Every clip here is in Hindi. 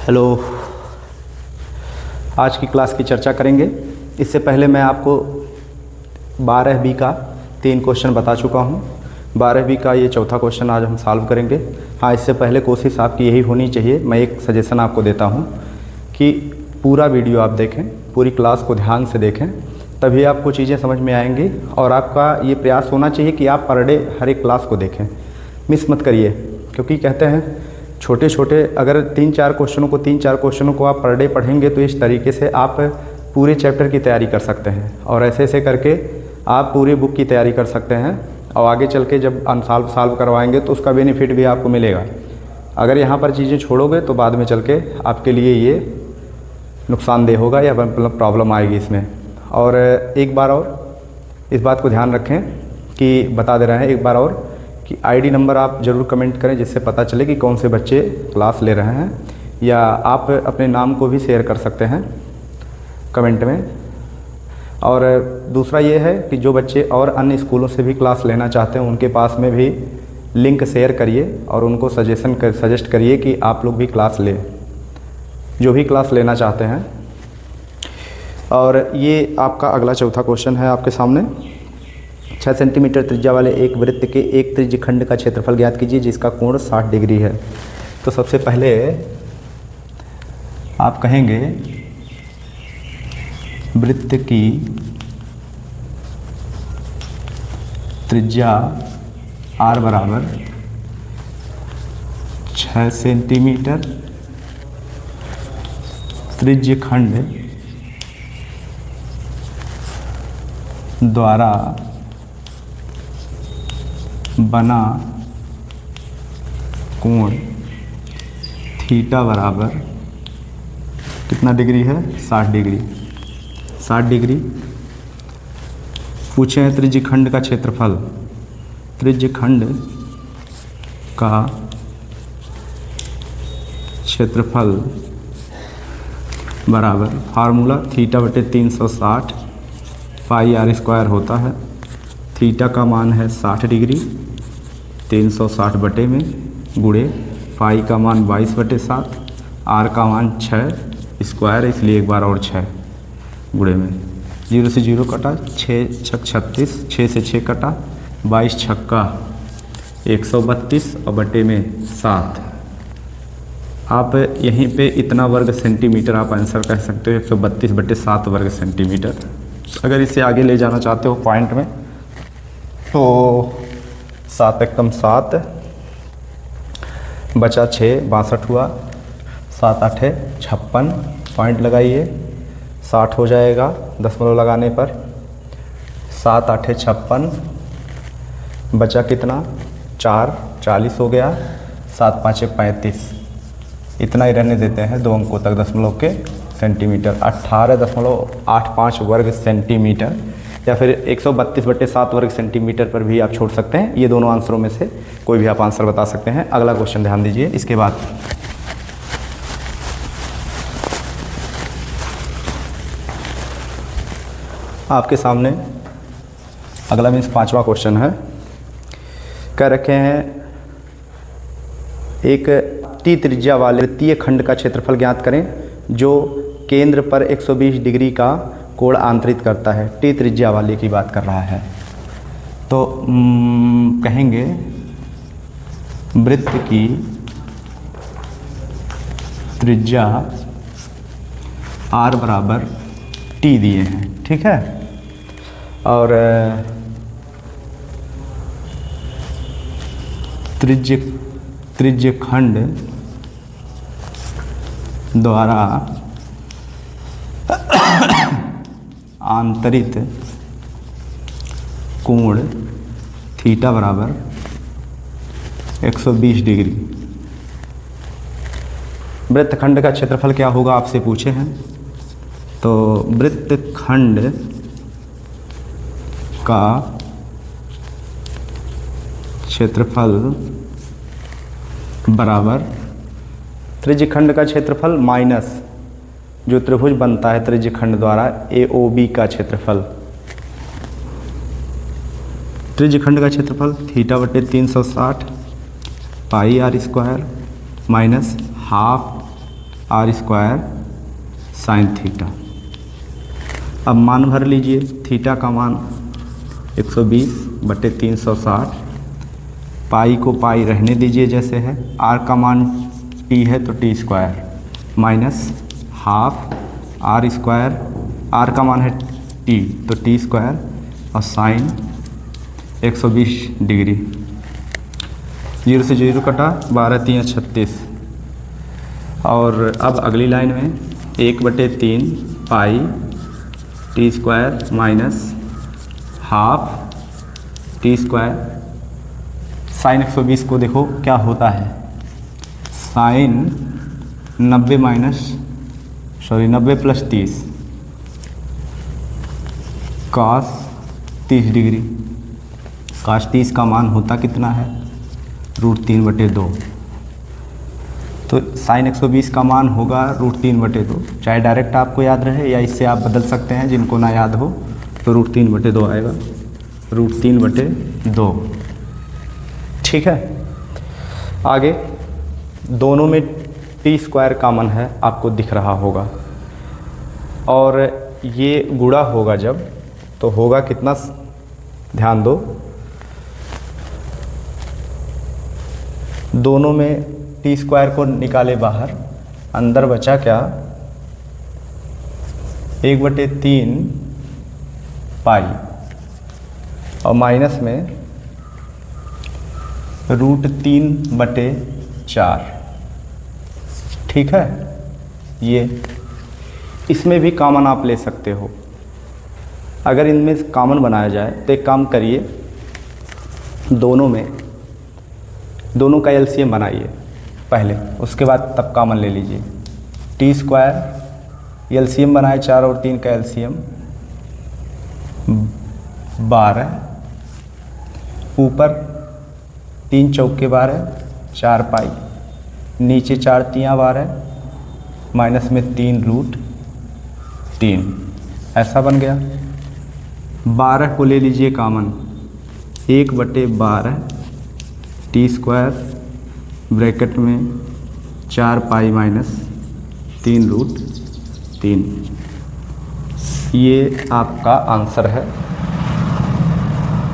हेलो, आज की क्लास की चर्चा करेंगे। इससे पहले मैं आपको 12वीं का 3 क्वेश्चन बता चुका हूँ। 12वीं का ये चौथा क्वेश्चन आज हम सॉल्व करेंगे। हाँ, इससे पहले कोशिश आपकी यही होनी चाहिए, मैं एक सजेशन आपको देता हूँ कि पूरा वीडियो आप देखें, पूरी क्लास को ध्यान से देखें, तभी आपको चीज़ें समझ में आएंगी। और आपका ये प्रयास होना चाहिए कि आप पर डे हर एक क्लास को देखें, मिस मत करिए। क्योंकि कहते हैं छोटे छोटे अगर 3-4 क्वेश्चनों को आप पर डे पढ़ेंगे तो इस तरीके से आप पूरे चैप्टर की तैयारी कर सकते हैं। और ऐसे ऐसे करके आप पूरी बुक की तैयारी कर सकते हैं। और आगे चल के जब सॉल्व करवाएंगे तो उसका बेनिफिट भी आपको मिलेगा। अगर यहाँ पर चीज़ें छोड़ोगे तो बाद में चल के आपके लिए ये नुकसानदेह होगा या मतलब प्रॉब्लम आएगी इसमें। और एक बार और इस बात को ध्यान रखें कि बता दे रहे हैं एक बार और कि आईडी नंबर आप ज़रूर कमेंट करें, जिससे पता चले कि कौन से बच्चे क्लास ले रहे हैं। या आप अपने नाम को भी शेयर कर सकते हैं कमेंट में। और दूसरा ये है कि जो बच्चे और अन्य स्कूलों से भी क्लास लेना चाहते हैं उनके पास में भी लिंक शेयर करिए और उनको सजेस्ट करिए कि आप लोग भी क्लास लें, जो भी क्लास लेना चाहते हैं। और ये आपका अगला चौथा क्वेश्चन है आपके सामने। 6 सेंटीमीटर त्रिज्या वाले एक वृत्त के एक त्रिज्यखंड का क्षेत्रफल ज्ञात कीजिए जिसका कोण 60 डिग्री है। तो सबसे पहले आप कहेंगे वृत्त की त्रिज्या r बराबर 6 सेंटीमीटर, त्रिज्यखंड द्वारा बना कोण थीटा बराबर कितना डिग्री है? 60 डिग्री। 60 डिग्री पूछे हैं त्रिज्यखंड का क्षेत्रफल। त्रिज्यखंड का क्षेत्रफल बराबर फार्मूला थीटा बटे 360 पाई r स्क्वायर होता है। थीटा का मान है 60 डिग्री, 360 बटे में गुणे पाई का मान 22/7, आर का मान 6 स्क्वायर, इसलिए एक बार और 6 गुणे में 0 से 0 कटा, 6 छक 36, 6 से 6 कटा, 22 छक्का 132 और बटे में 7। आप यहीं पे इतना वर्ग सेंटीमीटर आप आंसर कह सकते हो, 132/7 वर्ग सेंटीमीटर। अगर इसे आगे ले जाना चाहते हो पॉइंट में तो 7 एकम 7 बचा 6, 62 हुआ, 7 8 56 पॉइंट लगाइए, 60 हो जाएगा दशमलव लगाने पर। 7 8 56 बचा कितना? 4, 40 हो गया। 7 5 35, इतना ही रहने देते हैं 2 अंकों तक दशमलव के सेंटीमीटर। 18.85 वर्ग सेंटीमीटर या फिर 132/7 वर्ग सेंटीमीटर पर भी आप छोड़ सकते हैं। ये दोनों आंसरों में से कोई भी आप आंसर बता सकते हैं। अगला क्वेश्चन ध्यान दीजिए। इसके बाद आपके सामने अगला मीन्स 5वां क्वेश्चन है। कह रखे हैं एक टी त्रिज्या वाले वृत्तीय खंड का क्षेत्रफल ज्ञात करें जो केंद्र पर 120 डिग्री का कोण आंतरित करता है। टी त्रिज्या वाले की बात कर रहा है। तो कहेंगे वृत्त की त्रिज्या r बराबर t दिए हैं, ठीक है। और त्रिज्यखंड द्वारा आंतरित कोण थीटा बराबर 120 डिग्री। वृत्तखंड का क्षेत्रफल क्या होगा आपसे पूछे हैं। तो वृत्तखंड का क्षेत्रफल बराबर त्रिज्यखंड का क्षेत्रफल माइनस जो त्रिभुज बनता है त्रिज्यखंड द्वारा AOB का क्षेत्रफल। त्रिज्यखंड का क्षेत्रफल थीटा बटे 360 pi r square minus half R square sine theta. अब मान भर लीजिए, थीटा का मान 120/360, पाई को पाई रहने दीजिए जैसे है, आर का मान टी है तो T square minus half R square, R का मान है टी तो टी स्क्वायर और साइन 120 डिग्री। 0 से 0 कटा, 12 3 36। और अब अगली लाइन में 1/3 pi T square minus half T square. Sine 120 को देखो क्या होता है, sine 90 plus 30 cos 30 degree. Cos 30 का मान होता कितना है, √3/2। तो साइन 120 का मान होगा √3/2। चाहे डायरेक्ट आपको याद रहे या इससे आप बदल सकते हैं, जिनको ना याद हो तो √3/2 आएगा, √3/2। ठीक है। आगे दोनों में टी स्क्वायर कॉमन है, आपको दिख रहा होगा, और ये गुणा होगा जब तो होगा कितना, ध्यान दो, दोनों में टी स्क्वायर को निकाले बाहर, अंदर बचा क्या, 1/3 पाई और माइनस में √3/4। ठीक है। ये इसमें भी कॉमन आप ले सकते हो। अगर इनमें से कॉमन बनाया जाए तो एक काम करिए, दोनों का एलसीएम बनाइए पहले, उसके बाद तब कॉमन ले लीजिए। टी स्क्वायर एलसीएम बनाए, 4 और 3 का एलसीएम 12, ऊपर 3 चौके 12, 4 पाई, नीचे 4 तियाँ 12, माइनस में 3√3, ऐसा बन गया। 12 को ले लीजिए कॉमन, 1/12 टी स्क्वायर ब्रैकेट में 4 पाई माइनस 3√3। ये आपका आंसर है,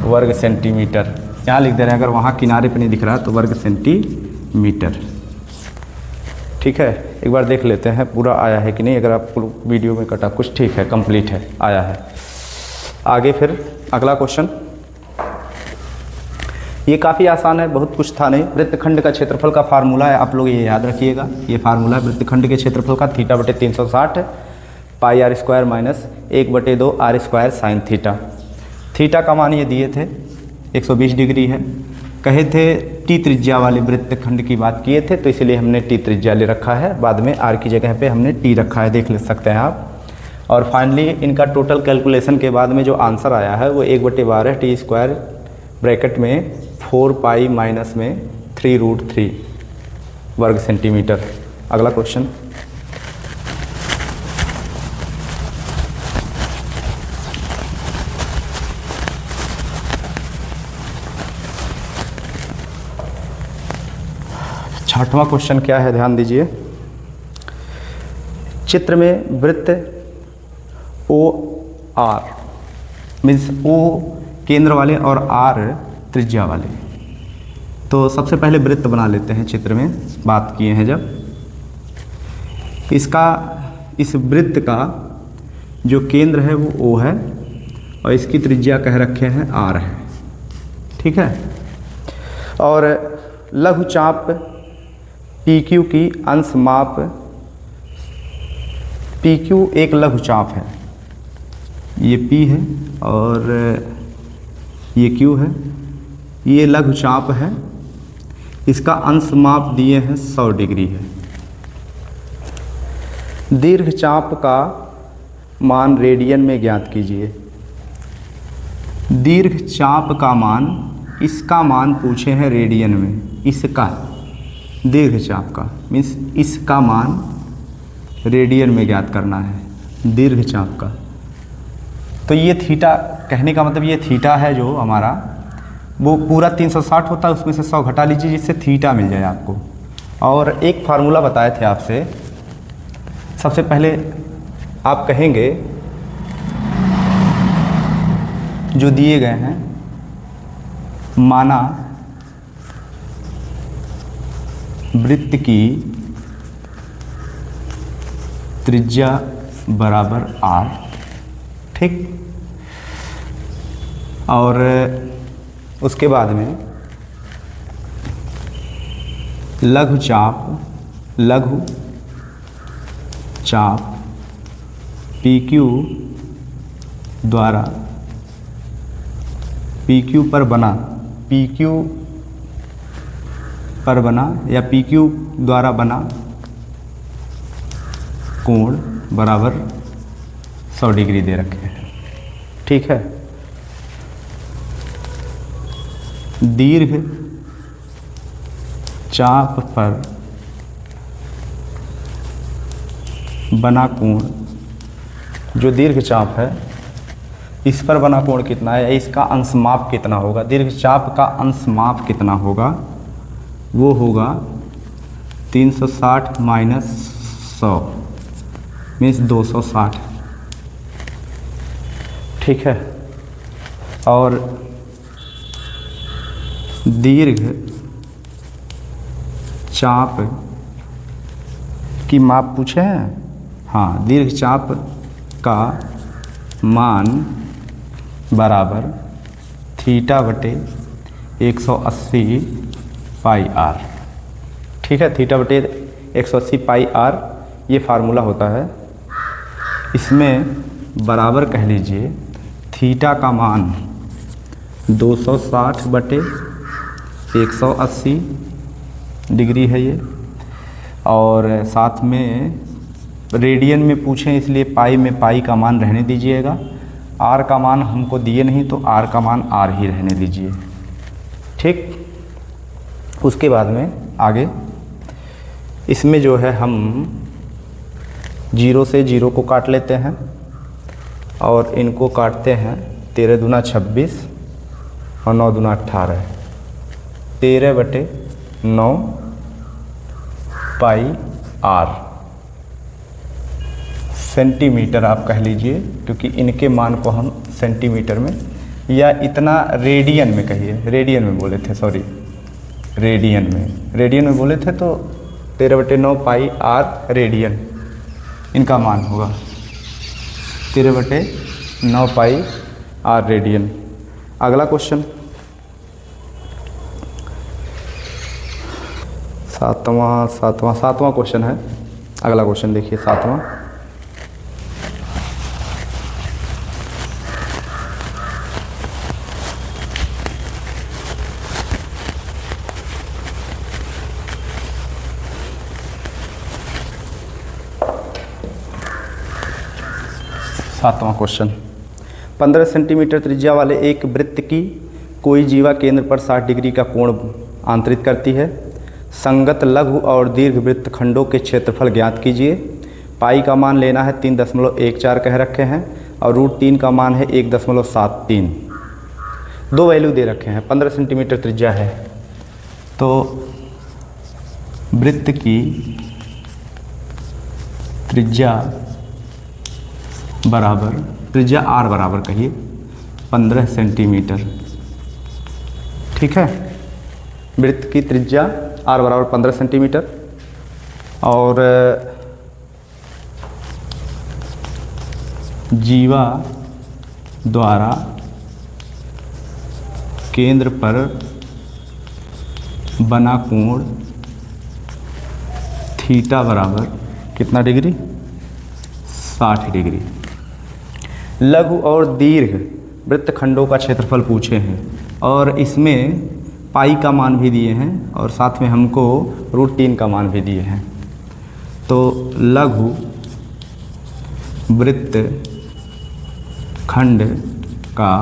वर्ग सेंटीमीटर। यहाँ लिख दे रहे हैं, अगर वहाँ किनारे पे नहीं दिख रहा तो वर्ग सेंटीमीटर। ठीक है। एक बार देख लेते हैं पूरा आया है कि नहीं, अगर आपको वीडियो में कटा कुछ, ठीक है, कंप्लीट है, आया है। आगे फिर अगला क्वेश्चन, ये काफ़ी आसान है, बहुत कुछ था नहीं। वृत्तखंड का क्षेत्रफल का फार्मूला है, आप लोग ये याद रखिएगा, ये फार्मूला है वृत्तखंड के क्षेत्रफल का, θ/360 pi R square minus 1/2 R square sine theta. Theta का मान ये दिए थे 120 डिग्री है, कहे थे टी त्रिज्या वाले वृत्तखंड की बात किए थे, तो इसलिए हमने टी त्रिज्या ले रखा है, बाद में आर की जगह पे हमने टी रखा है, देख ले सकते हैं आप। और फाइनली इनका टोटल कैलकुलेशन के बाद में जो आंसर आया है वो 1/12 टी स्क्वायर ब्रैकेट में 4 पाई माइनस में 3√3 वर्ग सेंटीमीटर। अगला क्वेश्चन, छठवां क्वेश्चन क्या है, ध्यान दीजिए। चित्र में वृत्त ओ आर मीन्स ओ केंद्र वाले और आर त्रिज्या वाले। तो सबसे पहले वृत्त बना लेते हैं, चित्र में बात किए हैं जब, इस वृत्त का जो केंद्र है वो ओ है और इसकी त्रिज्या कह रखे हैं आर है। ठीक है। और लघुचाप PQ की अंश माप, PQ एक लघुचाप है, ये P है और ये Q है, ये लघुचाप है, इसका अंश माप दिए हैं 100 डिग्री है। दीर्घचाप का मान रेडियन में ज्ञात कीजिए। दीर्घचाप का मान, इसका मान पूछे हैं रेडियन में, इसका दीर्घचाप का मीन्स इसका मान रेडियन में ज्ञात करना है, दीर्घचाप का। तो ये थीटा, कहने का मतलब ये थीटा है जो हमारा, वो पूरा 360 होता है, उसमें से 100 घटा लीजिए जिससे थीटा मिल जाए आपको। और एक फार्मूला बताए थे आपसे सबसे पहले आप कहेंगे जो दिए गए हैं, माना वृत्त की त्रिज्या बराबर r, ठीक। और उसके बाद में लघु चाप PQ द्वारा PQ पर बना या PQ द्वारा बना कोण बराबर 100 डिग्री दे रखे हैं, ठीक है। दीर्घ चाप पर बना कोण, जो दीर्घ चाप है इस पर बना कोण कितना है, या इसका अंशमाप कितना होगा, दीर्घ चाप का अंशमाप कितना होगा, वो होगा 360 माइनस 100 मीन्स 260, ठीक है। और दीर्घ चाप की माप पूछे हैं, हाँ, दीर्घ चाप का मान बराबर थीटा बटे 180 पाई आर, ठीक है। थीटा बटे 180 पाई आर ये फार्मूला होता है। इसमें बराबर कह लीजिए थीटा का मान 260 बटे 180 डिग्री है ये, और साथ में रेडियन में पूछें इसलिए पाई में पाई का मान रहने दीजिएगा, आर का मान हमको दिए नहीं तो आर का मान आर ही रहने दीजिए, ठीक। उसके बाद में आगे इसमें जो है हम 0 से 0 को काट लेते हैं और इनको काटते हैं 13 दूना 26 और 9 दूना 18, 13 बटे 9 पाई आर सेंटीमीटर आप कह लीजिए, क्योंकि इनके मान को हम सेंटीमीटर में या इतना रेडियन में कहिए, रेडियन में बोले थे, सॉरी रेडियन में बोले थे, तो 13 बटे 9 पाई आर रेडियन इनका मान होगा, 13 बटे 9 पाई आर रेडियन। अगला क्वेश्चन सातवां क्वेश्चन है। अगला क्वेश्चन देखिए, सातवां। सातवां क्वेश्चन, 15 सेंटीमीटर त्रिज्या वाले एक वृत्त की कोई जीवा केंद्र पर 60 डिग्री का कोण आंतरित करती है। संगत लघु और दीर्घ वृत्त खंडों के क्षेत्रफल ज्ञात कीजिए। पाई का मान लेना है 3.14 कह रखे हैं और √3 का मान है 1.73। दो वैल्यू दे रखे हैं, 15 सेंटीमीटर त्रिज्या है तो वृत्त की त्रिज्या बराबर, त्रिज्या r बराबर कहिए 15 सेंटीमीटर, ठीक है। वृत्त की त्रिज्या r बराबर 15 सेंटीमीटर और जीवा द्वारा केंद्र पर बना कोण थीटा बराबर कितना डिग्री, 60 डिग्री। लघु और दीर्घ वृत्तखंडों का क्षेत्रफल पूछे हैं और इसमें पाई का मान भी दिए हैं और साथ में हमको √3 का मान भी दिए हैं। तो लघु वृत्त खंड का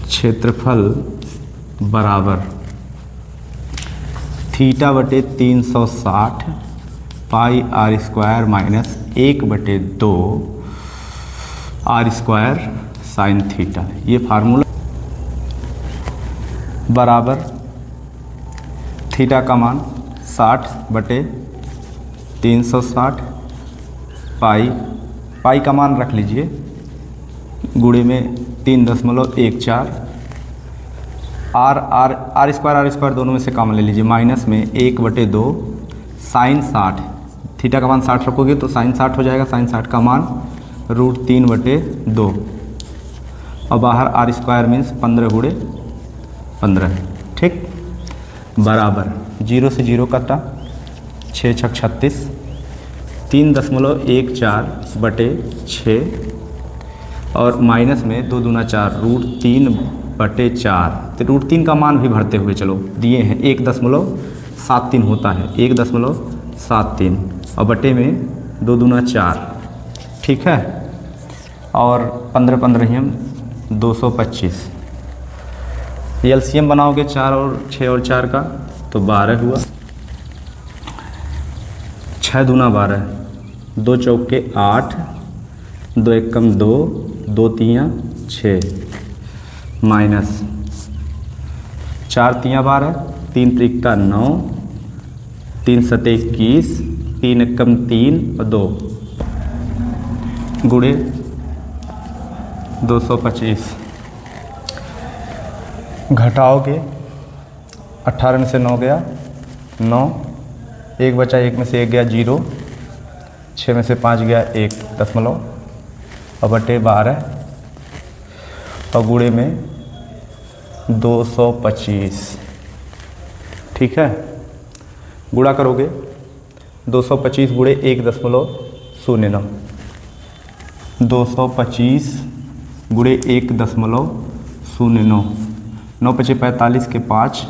क्षेत्रफल बराबर थीटा बटे 360 pi r square minus 1/2 r square sine theta. ये फार्मूला बराबर थीटा का मान 60/360 360 पाई का मान रख लीजिए, गुणे में 3.14, आर स्क्वायर दोनों में से कॉमन ले लीजिए, माइनस में 1/2 साइन 60, थीटा का मान 60 रखोगे तो साइन 60 हो जाएगा, साइन 60 का मान √3/2 और बाहर आर स्क्वायर मीन्स 15 गुणे 15, ठीक, बराबर 0 से 0 कटा, 6 छक 36, 3.14/6 और माइनस में 2 दूना 4 √3/4, तो √3 का मान भी भरते हुए चलो, दिए हैं 1.73 होता है, 1.73 और बटे में 2 दूना 4, ठीक है, और 15 हम 225, एलसीएम बनाओगे 4 और 6 और 4 का तो 12 हुआ, 6 दूना 12, 2 चौके 8, 2 एकम 2, 2 तियाँ 6, माइनस 4 तियाँ 12, 3 त्रिका 9, 3 सते 21, 3 एकम 3 और 2 गुणे 225, घटाओगे 18 में से 9 गया 9, 1 बचा, 1 में से 1 गया 0, 6 में से 5 गया 1 दशमलव और बटे 12 और गुणे में 225, ठीक है, गुणा करोगे 225 गुणे 1.09, 225 गुणे 1.09, 9 पचे 45 के 5,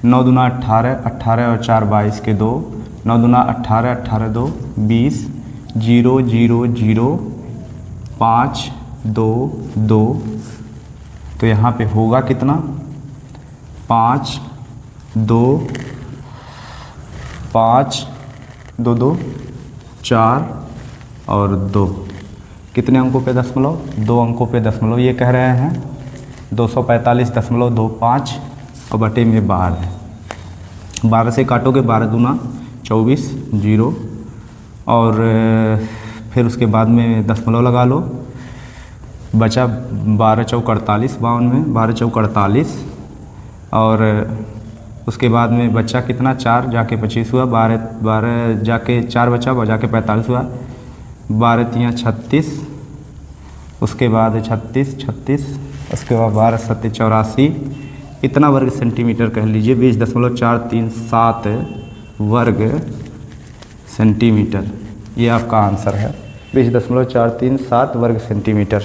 9 दूना 18, 18 और 4 22 के 2, 9 दूना 18, 18 2 20, 0 0 0 5 2 2, तो यहाँ पे होगा कितना 5 2 5 2 2 4 और 2, कितने अंकों पे दशमलव, 2 अंकों पे दशमलव, ये कह रहे हैं 245.25 और बटे में 12, 12 से काटोगे 12 दूना 24 0 और फिर उसके बाद में दशमलव लगा लो, बचा 12 चौक 48, 52 में 12 चौक 48 और उसके बाद में बच्चा कितना 4 जाके 25 हुआ, 12 जाके 4 बचा जाके 45 हुआ, 12 तियाँ 36, उसके बाद 36, उसके बाद 12 सत्ते 84, इतना वर्ग सेंटीमीटर कह लीजिए, 20.437 वर्ग सेंटीमीटर, ये आपका आंसर है 20.437 वर्ग सेंटीमीटर।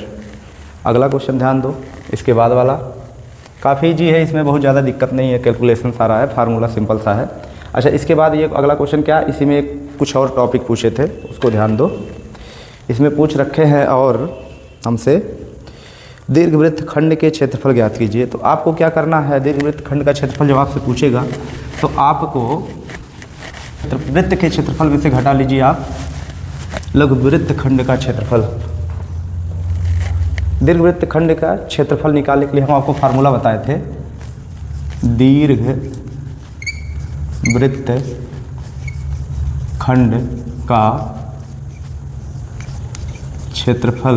अगला क्वेश्चन ध्यान दो, इसके बाद वाला काफ़ी जी है, इसमें बहुत ज़्यादा दिक्कत नहीं है, कैलकुलेशन सारा है, फार्मूला सिंपल सा है। अच्छा, इसके बाद ये अगला क्वेश्चन क्या, इसी में कुछ और टॉपिक पूछे थे, उसको ध्यान दो, इसमें पूछ रखे हैं और हमसे दीर्घवृत्त खंड के क्षेत्रफल ज्ञात कीजिए। तो आपको क्या करना है, दीर्घवृत्त खंड का क्षेत्रफल जब आपसे पूछेगा तो आपको वृत्त के क्षेत्रफल में से घटा लीजिए आप लघुवृत्त खंड का क्षेत्रफल। दीर्घवृत्त खंड का क्षेत्रफल निकालने के लिए हम आपको फार्मूला बताए थे, दीर्घवृत्त खंड का क्षेत्रफल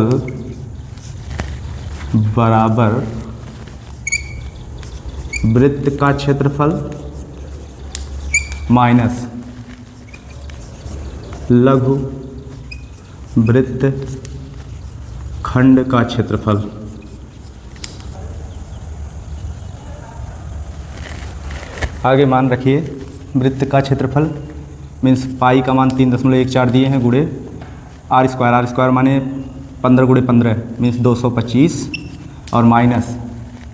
बराबर वृत्त का क्षेत्रफल माइनस लघु वृत्त खंड का क्षेत्रफल। आगे मान रखिए वृत्त का क्षेत्रफल मीन्स पाई का मान 3.14 दिए हैं, गुणे आर स्क्वायर माने 15 गुणे 15 मीन्स 225 और माइनस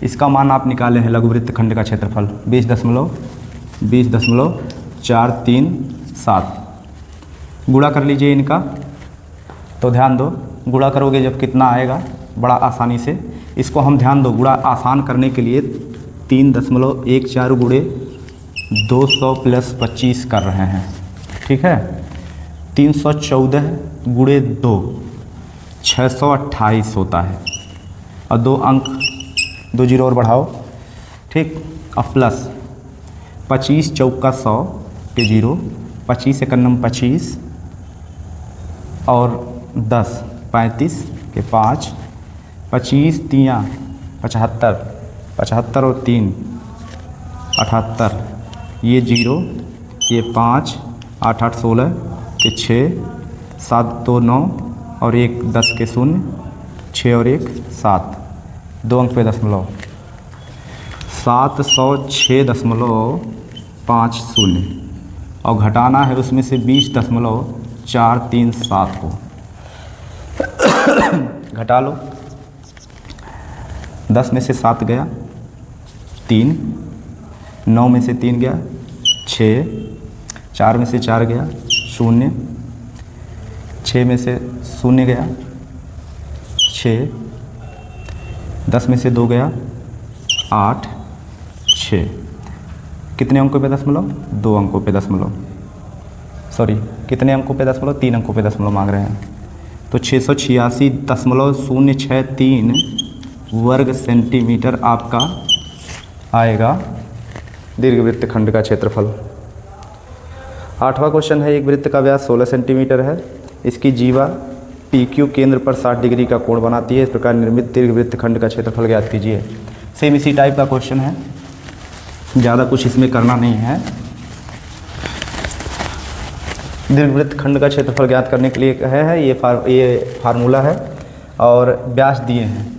इसका मान आप निकाले हैं लघुवृत्त खंड का क्षेत्रफल 20.437। गुणा कर लीजिए इनका, तो ध्यान दो गुणा करोगे जब कितना आएगा बड़ा आसानी से, इसको हम ध्यान दो गुणा आसान करने के लिए 3.14 गुणे 200 + 25 कर रहे हैं, ठीक है। 314 गुणे 2 628 होता है और 2 अंक 2 जीरो और बढ़ाओ, ठीक, और प्लस 25 चौका 100 के 0, 25 एकन्नम 25 और 10, 35 के 5, 25 तियाँ 75, 75 और 3 78, ये 0, ये 5, 8 8 16 के 6, 7 2 9 और 1 10 के 0, 6 और 1 7, 2 अंक पे दशमलव, 706.50 और घटाना है उसमें से 20.437 को। घटा लो, 10 में से 7 गया 3, 9 में से 3 गया 6, 4 में से 4 गया 0, 6 में से 0 गया 6, 10 में से 2 गया 8, 6, कितने अंकों पे दशमलव? 2 अंकों पे दशमलव, सॉरी कितने अंकों पे दशमलव? 3 अंकों पे दशमलव मांग रहे हैं। तो 686.063 वर्ग सेंटीमीटर आपका आएगा दीर्घवृत्त खंड का क्षेत्रफल। 8वां क्वेश्चन है, एक वृत्त का व्यास 16 सेंटीमीटर है, इसकी जीवा PQ केंद्र पर 60 डिग्री का कोण बनाती है, इस प्रकार निर्मित दीर्घवृत्त खंड का क्षेत्रफल ज्ञात कीजिए। सेम इसी टाइप का क्वेश्चन है, ज़्यादा कुछ इसमें करना नहीं है। दीर्घवृत्त खंड का क्षेत्रफल ज्ञात करने के लिए है ये फार्मूला है और व्यास दिए हैं।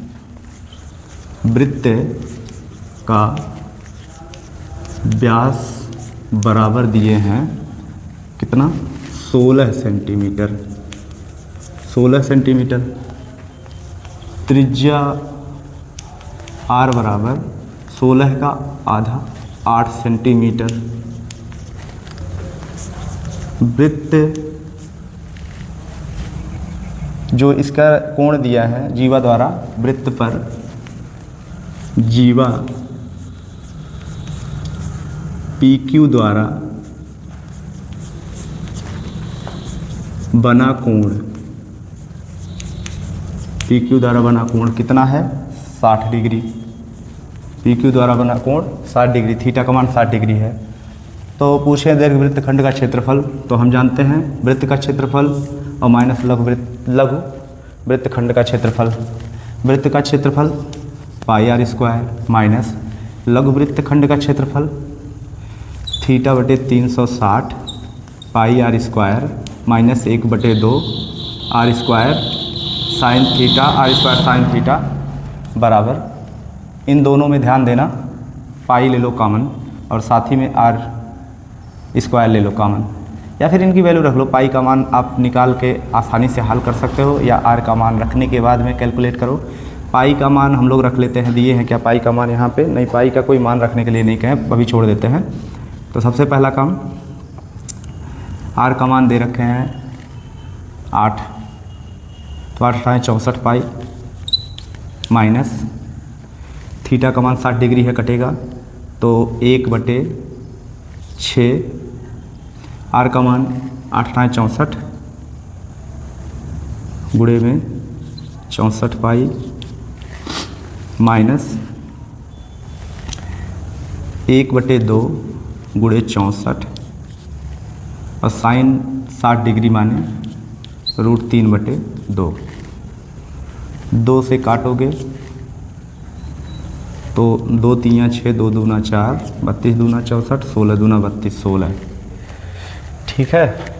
वृत्त का व्यास बराबर दिए हैं कितना? 16 सेंटीमीटर, 16 सेंटीमीटर। त्रिज्या r बराबर 16 का आधा 8 सेंटीमीटर। वृत्त जो इसका कोण दिया है जीवा द्वारा, वृत्त पर जीवा PQ द्वारा बना कोण, PQ द्वारा बना कोण कितना है? 60 डिग्री। PQ द्वारा बना कोण 60 डिग्री, थीटा का मान 60 डिग्री है। तो पूछे दीर्घवृत्त खंड का क्षेत्रफल, तो हम जानते हैं वृत्त का क्षेत्रफल और माइनस लघु वृत्त खंड का क्षेत्रफल। वृत्त का क्षेत्रफल πr² माइनस लघु वृत्त खंड का क्षेत्रफल θ/360 πr² minus 1/2 r² sine theta, r² sine theta बराबर, इन दोनों में ध्यान देना, पाई ले लो कॉमन और साथ ही में r² ले लो कॉमन, या फिर इनकी वैल्यू रख लो। पाई का मान आप निकाल के आसानी से हल कर सकते हो, या r का मान रखने के बाद में कैलकुलेट करो। पाई का मान हम लोग रख लेते हैं, दिए हैं क्या पाई का मान यहाँ पे? नहीं, पाई का कोई मान रखने के लिए नहीं कहें, अभी छोड़ देते हैं। तो सबसे पहला काम, r का मान दे रखे हैं 8, तो 8 64 पाई माइनस थीटा का मान 60 डिग्री है, कटेगा तो 1/6, r का मान 8 64 गुणे में 64 पाई माइनस 1/2 गुणे 64 और साइन 60 डिग्री माने √3/2। 2 से काटोगे तो 2 3 6, 2 दूना 4, 32 दूना 64, 16 दूना 32, 16। ठीक है।